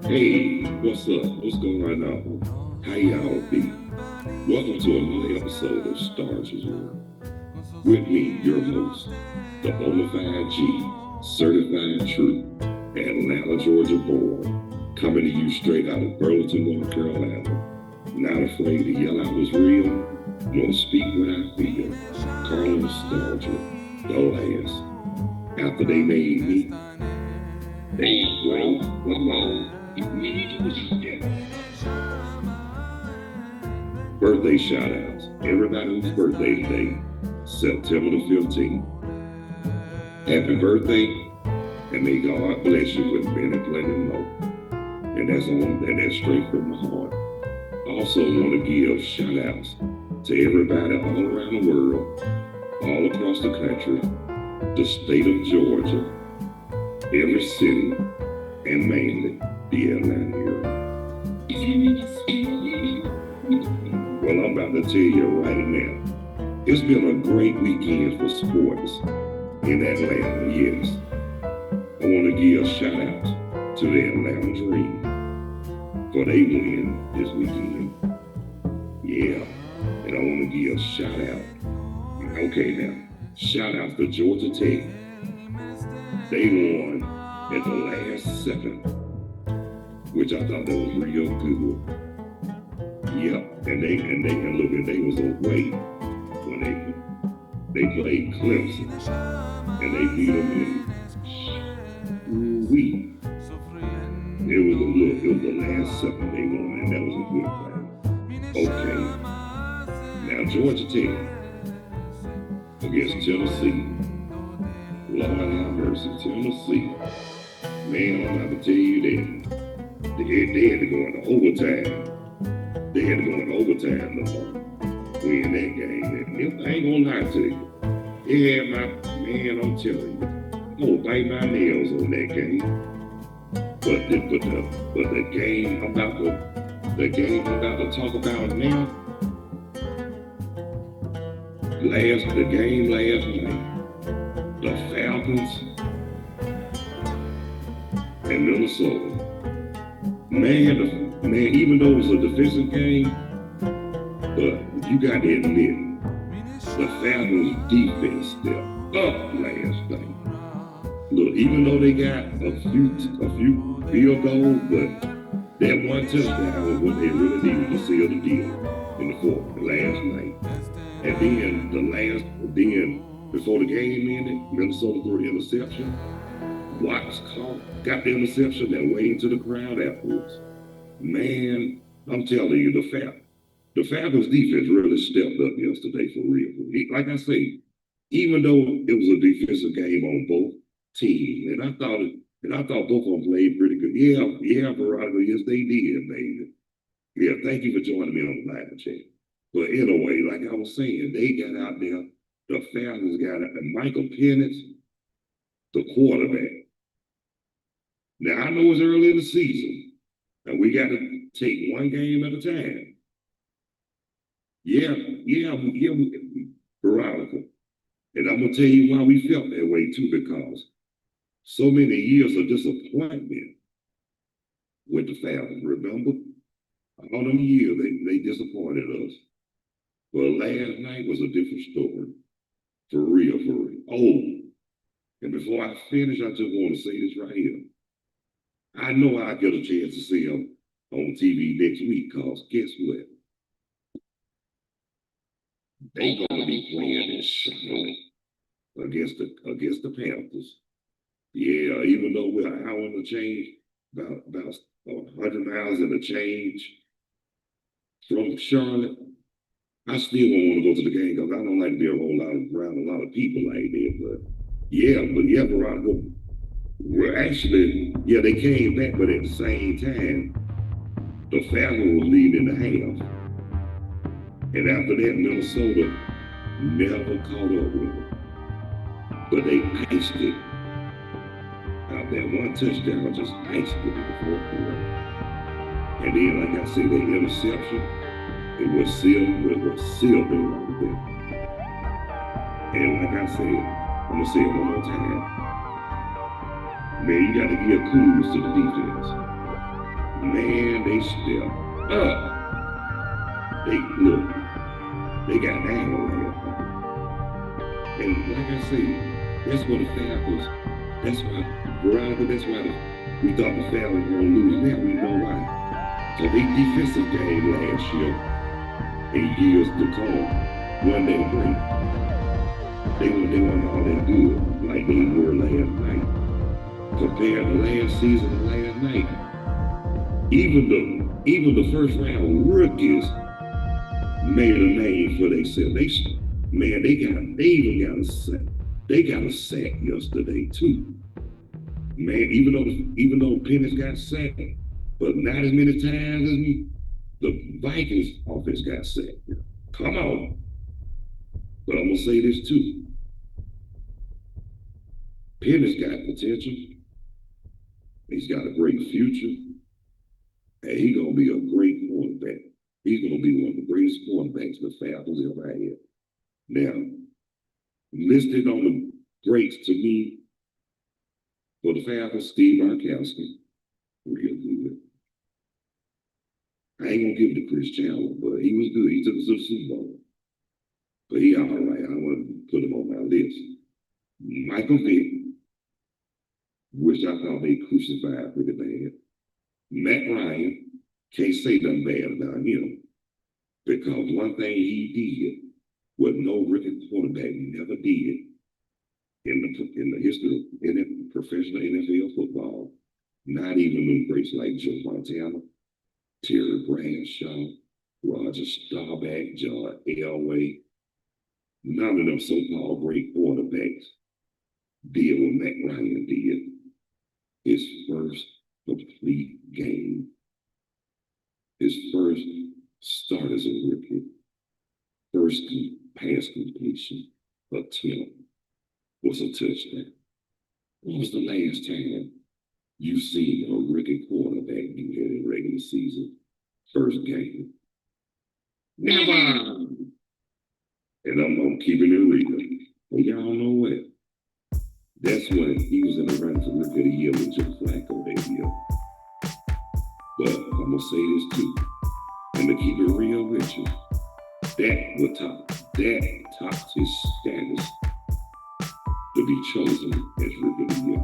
Hey, what's up? What's going on? How y'all be? Welcome to another episode of Stargell. With me, your host, the Bonafide G, certified true, Atlanta, Georgia born, coming to you straight out of Burlington, North Carolina. Not afraid to yell out what's real, nor speak what I feel. Calling nostalgia, the last. After they made me, they broke come on. Birthday shout outs. Everybody whose birthday today, September the 15th. Happy birthday, and may God bless you with many plenty more. And that's straight from my heart. Also want to give shout outs to everybody all around the world, all across the country, the state of Georgia, every city, and mainly the Atlanta area. Well, I'm about to tell you right now, it's been a great weekend for sports in Atlanta, yes. I want to give a shout out to the Atlanta Dream for they win this weekend. Yeah, and I want to give a shout out. Okay, now, shout out to Georgia Tech. They won at the last second, which I thought that was real good. Yeah, and they was away when they played Clemson, and they beat them in week. It was the last second they won, and that was a good thing. Okay, now Georgia Tech against Tennessee. Lord have mercy, Tennessee. Man, I'm about to tell you that they had to go into overtime. They had to go into overtime to win that game. And I ain't gonna lie to you. They had man, I'm telling you, I'm gonna bite my nails on that game. But the game I'm about to talk about now, the game last night, the Falcons and Minnesota. Man, even though it was a defensive game, but you got to admit, the Falcons defense stepped up last night. Look, even though they got a few field goals, but that one touchdown was what they really needed to seal the deal in the last night. And then before the game ended, Minnesota threw the interception. Watts got the interception and waved to the crowd afterwards. Man, I'm telling you, the Falcons defense really stepped up yesterday for real. Like I say, even though it was a defensive game on both teams, and I thought both of them played pretty good. Yeah, Veronica, yes, they did, baby. Yeah, thank you for joining me on the live chat. But anyway, like I was saying, they got out there. The Falcons got out, and Michael Penix, the quarterback. Now I know it's early in the season, and we got to take one game at a time. Yeah, Veronica. And I'm gonna tell you why we felt that way too, because so many years of disappointment with the Falcons. Remember, all them years they disappointed us. Well, last night was a different story, for real, for real. Oh, and before I finish, I just want to say this right here. I know I'll get a chance to see them on TV next week, because guess what? They gonna be playing in Charlotte against the Panthers. Yeah, even though we're an hour and a change, about 100 miles and a change from Charlotte, I still won't want to go to the game because I don't like to be around a lot of people like that. But Veronica, well, actually, yeah, they came back, but at the same time, the Falcons was leading in the half. And after that, Minnesota never caught up with them. But they iced it. Out that one touchdown just iced it in the fourth quarter. And then, like I said, that interception, it was sealed it right there. And like I said, I'm gonna say it one more time. Man, you gotta give kudos to the defense. Man, they stepped up. They got down last night. And like I said, that's what the Falcons, that's why, Veronica, that's why we thought the Falcons were going to lose. Now we know why. So they defensive game last year, and years to come, wasn't that great. They weren't all that good like they were last night. Compared to last season and last night, even the first round rookies made a name for themselves. They even got a sack. They got a sack yesterday too. Man, even though Pennis got sacked, but not as many times as the Vikings offense got sacked. Come on. But I'm gonna say this too. Pennis got potential. He's got a great future. And he's gonna be a great quarterback. He's gonna be one of the greatest quarterbacks the Falcons ever had. Now, listed on the greats to me for the Falcons, Steve Barkowski, real good. I ain't gonna give it to Chris Chandler, but he was good. He took us to the Super Bowl. But he all right. I want to put him on my list. Michael Vick, which I thought they crucified pretty bad. Matt Ryan, can't say nothing bad about him, because one thing he did, what no rookie quarterback never did in the history of professional NFL football, not even the greats like Joe Montana, Terry Bradshaw, Roger Staubach, John Elway, none of them so-called great quarterbacks did what Matt Ryan did. His first complete game, his first start as a rookie, first pass completion attempt was a touchdown. When was the last time you seen a rookie quarterback do that in regular season? First game. Never! And I'm keeping it real. And y'all know what? That's when he was in the run for Rookie of the Year with Joe Flacco that year. But I'm going to say this too. And to keep it real with you, that tops his status to be chosen as Rookie of the Year.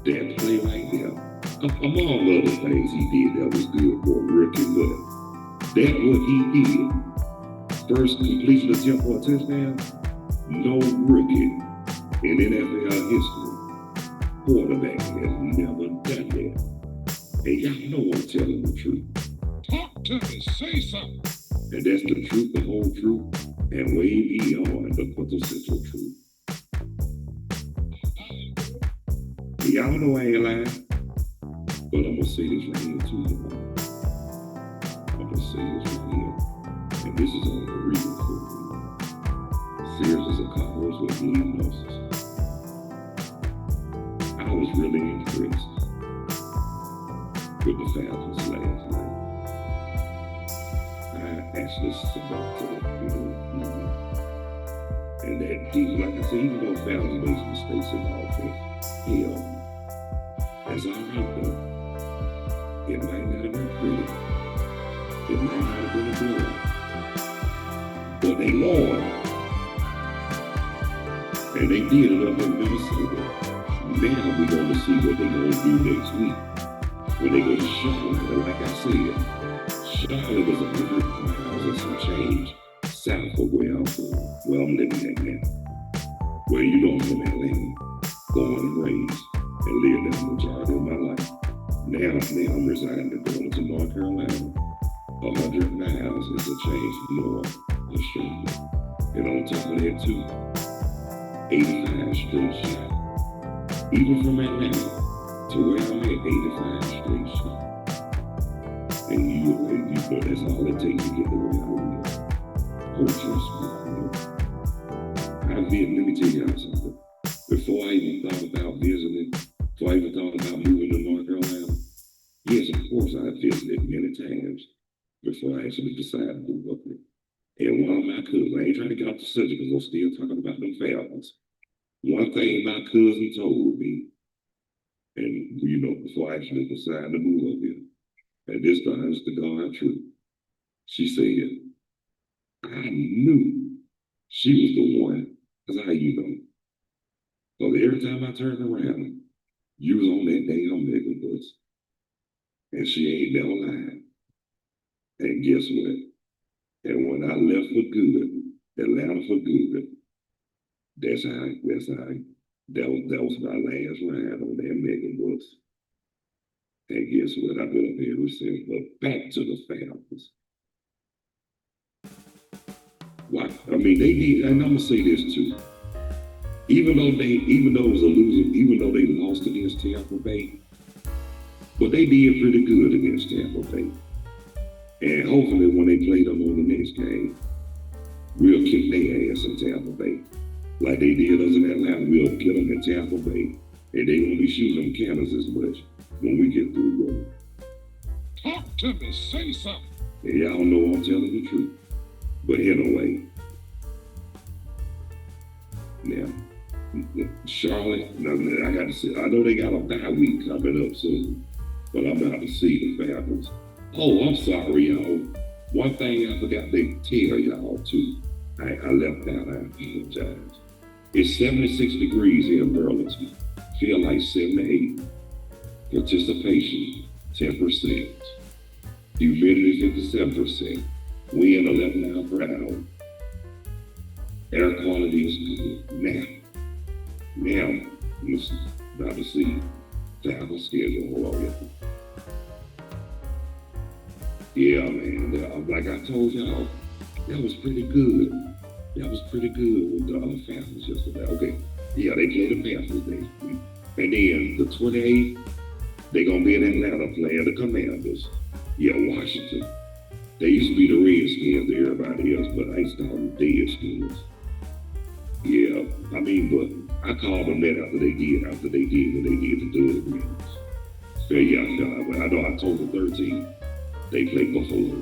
That play right there, among other things he did that was good for a rookie, but that what he did, first completion attempt for a touchdown, no rookie in NFL history, quarterback has never done that. And y'all know I'm telling the truth. Talk to me, say something. And that's the truth, the whole truth, and way beyond the quintessential truth. Y'all know I ain't lying, but I'm gonna say this right here too, y'all. I'm gonna say this right here, and this is on the reason for me. Serious as a Cowboys with bleeding losses. I was really impressed with the Falcons last night. I actually subbed to that, and that team, like I said, even though Falcons made mistakes in the offense, hell, that's all right though. It might not have been pretty. It might not have been a blowout. But they won. And they did it up in Minnesota. Now we're going to see what they're going to do next week. When they go to Charlotte, and like I said, Charlotte is 100 miles and some change south of where I'm living at now. Where you know I'm from Atlanta, born and raised, and lived there the majority of my life. Now I'm resigning to Burlington, North Carolina. 100 miles is a change north of Charlotte. And on top of that too, 85 straight shots. Even from Atlanta to where I'm at, 85 straight shots. And you know that's all it takes to get to where I live. Oh, trust me, let me tell you something. Before I even thought about visiting, before I even thought about moving to North Carolina, yes, of course, I visited many times before I actually decided to move up there. And one of my cousins, I ain't trying to get off the subject because I'm still talking about them Falcons. One thing my cousin told me, And, before I actually decided to move up here, and this time is the God truth. She said, I knew she was the one. That's how you know. So every time I turned around, you was on that damn nigga bus. And she ain't never lied. And guess what? And when I left for good, Atlanta for good, that was my last ride on that mega bus. And guess what? I've been up here ever since. But back to the families. Why? I mean, they need, and I'm gonna say this too. Even though it was a loser, even though they lost against Tampa Bay, but they did pretty good against Tampa Bay. And hopefully when they play them on the next game, we'll kick their ass in Tampa Bay. Like they did us in Atlanta, we'll kill them in Tampa Bay. And they won't be shooting them cannons as much when we get through going. Talk to me, say something. And y'all know I'm telling the truth. But anyway, now, Charlotte, now, I got to say, I know they got a bye week coming up soon, but I'm about to see the Falcons. Oh, I'm sorry, y'all. One thing I forgot to tell y'all too. I left out, I apologize. It's 76 degrees here in Burlington. Feel like 78. Participation, 10%. Humidity, 57%. Wind, 11 miles per hour. Air quality is good. Now, listen, about to see Falcon schedule. Hold on, yeah, man. Like I told y'all, that was pretty good. That was pretty good with the Falcons yesterday. Okay, yeah, they played the Panthers next week. And then the 28th, they're going to be in Atlanta playing the Commanders. Yeah, Washington. They used to be the Redskins to everybody else, but I used to call them Deadskins. Yeah, I mean, but I called them that after they did what they did to do the Reds. So yeah, I know October 13th, they play Buffalo.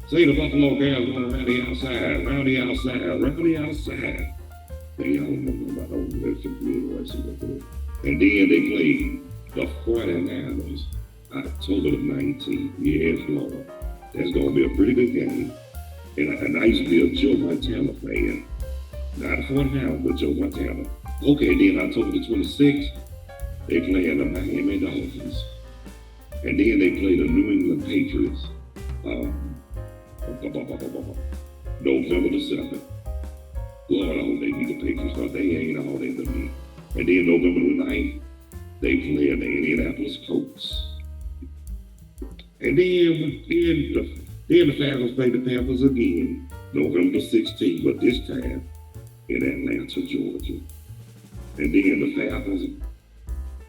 Say the Buffalo Girls going around the outside. They don't know about those good. And then they play the 49ers October the 19th. Yeah, Florida. That's going to be a pretty good game. And I used to be a Joe Montana fan. Not the 49ers, but Joe Montana. Okay, then October the 26th, they play the Miami Dolphins. And then they play the New England Patriots. November the 7th. Lord, I hope they beat the Patriots, because they ain't all they to me. And then November the 9th, they play the Indianapolis Colts. And then the Falcons play the Panthers again, November 16th, but this time in Atlanta, Georgia. And then the Falcons,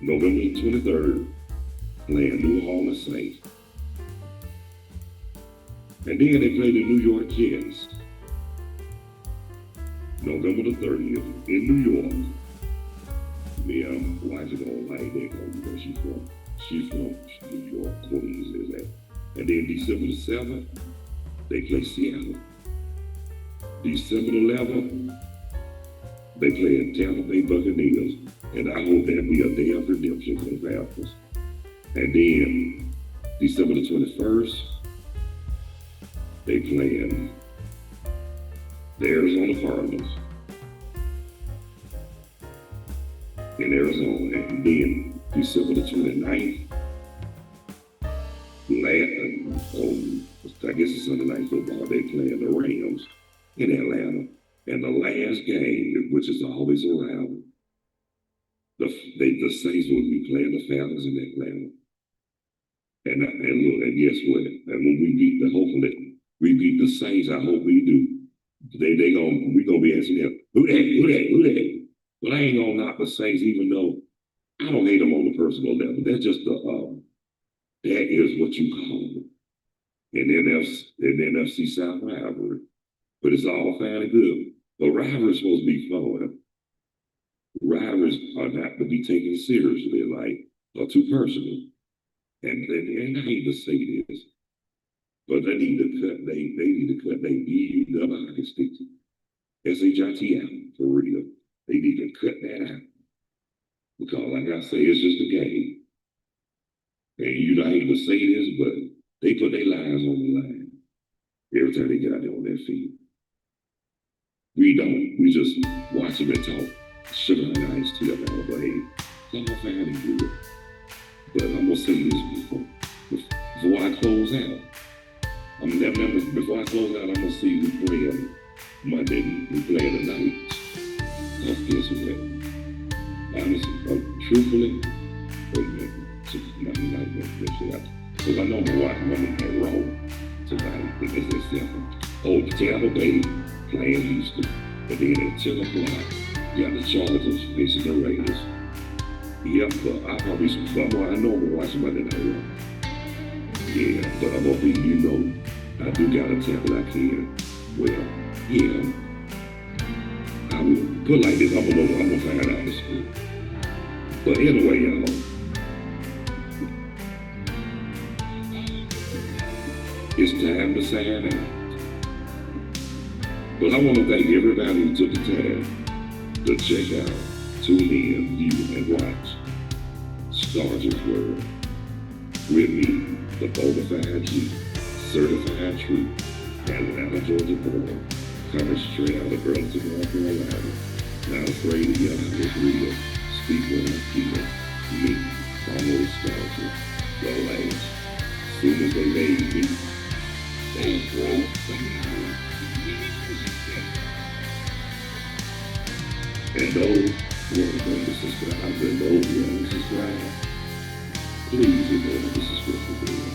November 23rd, playing New Orleans Saints. And then they play the New York Jets, November the 30th in New York. Yeah, my wife is gonna like that because she's from New York, Queens is that. And then December the 7th, they play Seattle. December the 11th, they play Tampa Bay Buccaneers. And I hope that'll be a day of redemption for the Falcons. And then December the 21st, they play the Arizona Cardinals in Arizona. And then December the 29th, I guess it's Sunday Night Football, they play the Rams in Atlanta. And the last game, which is always around, the Saints will be playing the Falcons in Atlanta. And look, and guess what? And when hopefully we beat the Saints, I hope we do. We gonna be asking them, who that? But I ain't gonna knock the Saints, even though I don't hate them on the personal level. That's just that is what you call them. An NFC South rivalry. But it's all fine and good. But rivalry is supposed to be fun. Rivalries are not to be taken seriously, or too personal. And I hate to say this, but they need to cut their BU hockey sticks. SHIT out, for real. They need to cut that out. Because like I say, it's just a game. And you know, I hate to say this, but they put their lives on the line every time they get out there on their feet. We don't. We just watch them and talk. Sugar and ice tea up all the way. I'm not how to do it. But I'm gonna say this before I close out. Before I close out, I'm gonna see who play Monday. We play tonight. Because guess what? Honestly, truthfully, because I know I'm watching Monday Night Raw tonight. It's that simple. Oh, Tampa Bay playing Houston. But then at 10 o'clock, you got the Chargers facing the Raiders. Yep, but I know I'm watching Monday Night Raw. Yeah, but I'm gonna be, I do gotta tell what I can. Well, yeah. I will put like this, I'm gonna find out this school. But anyway, y'all. It's time to sign out. But I want to thank everybody who took the time to check out, tune in, view, and watch Stargell World with me, the bonafide G, certified truth, Atlanta, Georgia born, coming straight out of Burlington, North Carolina. Not afraid to yell out with real, speak when I feel, me, almost Stargell, the last. Soon as they made me, they broke me. And those who are going to subscribe, and those who haven't subscribed, please hit the subscribe button.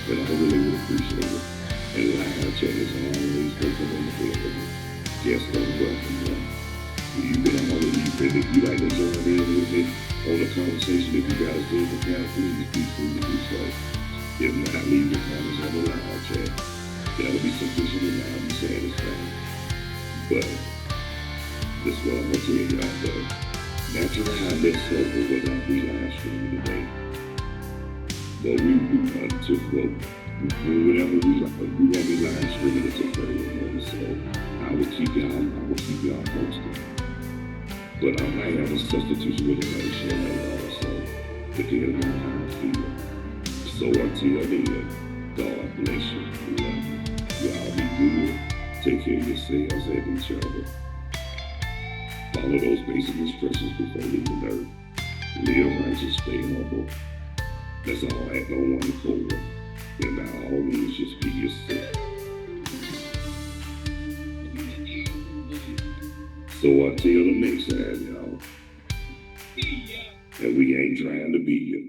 And I really would appreciate it. And live chat is always open on the bell. Guest on welcome. You can always, and if you like to join in with me on the conversation, if you got a favorite account, please be free to do so. If not, leave your comments on the live chat. That'll be sufficient and I'll be satisfied. But this is what I'm going to tell y'all, though. Natural habits over what I be live streaming today. But we took whatever we won't be live streaming until Thursday. So I will keep y'all posted. But I might have a substitution with another show later also, depending on how I feel. So until then, God bless you. Love you. Y'all be good. Take care of yourselves and each other. Follow those basic instructions before leaving Earth. Live righteous, stay humble. That's all. Act on one accord. And by all means, just be yourself. So until the next time, y'all. And we ain't trying to be you.